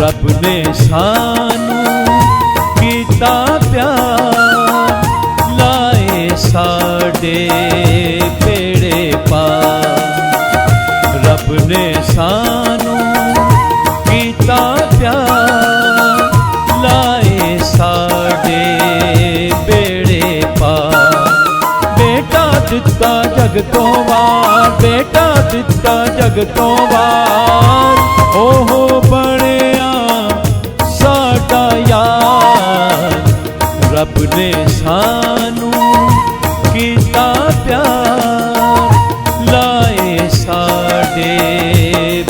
रब ने सानू कीता प्यार, लाए साडे बेड़े पार। रब ने सानू कीता प्यार, लाए साडे बेड़े पार। बेटा दिता जग तो वार, बेटा दिता जग तो वार, ओहो बणिया साडा यार। रब ने सानू कीता प्यार, लाए साडे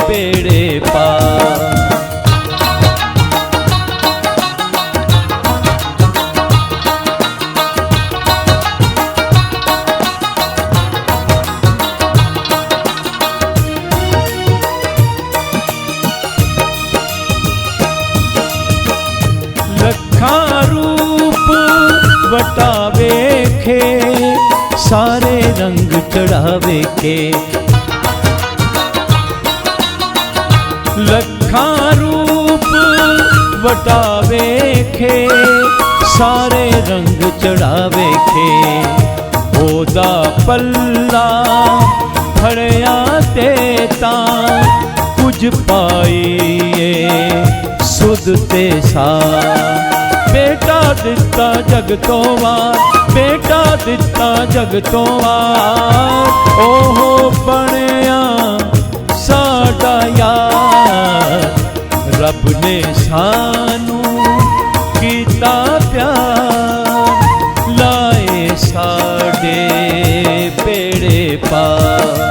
बेड़े पार। लखां रूप वटावे खे, सारे रंग चढ़ावे के। लखां रूप वटावे खे, सारे रंग चढ़ावे के। ओदा पल्ला फड़िया ते तां कुछ पाईए सुध ते सा। बेटा दिता जग तो वार, बेटा दिता जग तो वार, ओहो बणिया साडा यार। रब ने सानू कीता प्यार, लाए साडे बेड़े पार।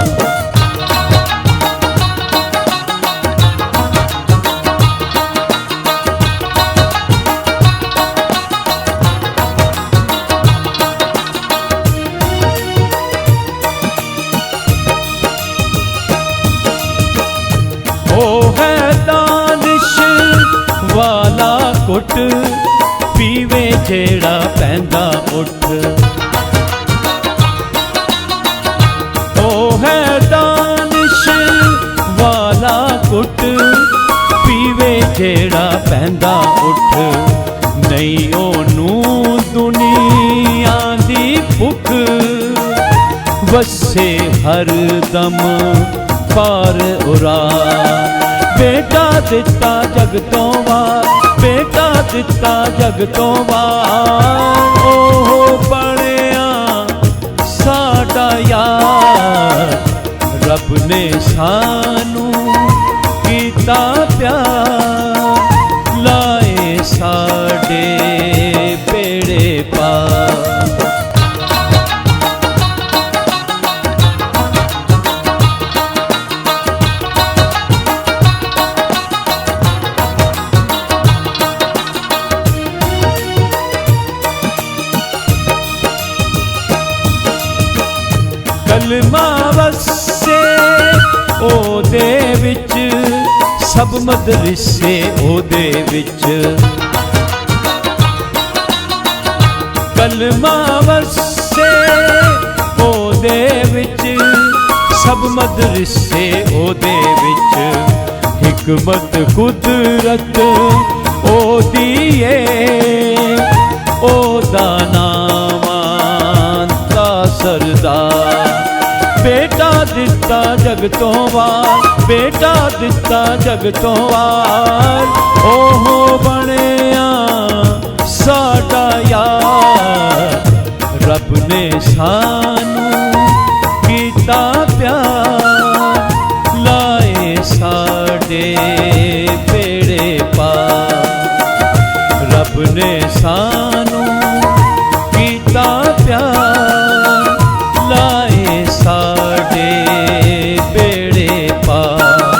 ओ है दानिश वाला कुट, पीवे जेड़ा पैंदा उठ। ओ है दानिश वाला कुट, पीवे जेड़ा पैंदा उठ। नहीं ओनू दुनिया दी भुख, वसे हर दम पार उरा। बेटा दिता जग तो वार, बेटा दिता जग तो वार, ओहो बणिया साडा यार। रब ने सानू कीता प्यार, लाए साडे बेड़े पार। कलमा वसे ओदे विच, सब मदरसे ओदे विच। कलमा वसे ओदे विच, सब मदरसे ओदे विच। हिकमत कुदरत ओदी ए, ओदा नाम ता सरदार। बेटा दिता जग तो वार, बेटा दिता जग तो वार, ओहो बणिया साडा यार। रब ने सानू कीता प्यार, लाए साडे बेड़े पार। रब ने सानू कीता प्यार, लाए साडे बेड़े पार।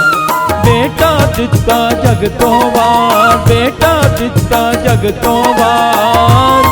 बेटा दिता जग तो वार, बेटा दिता जग तो वार,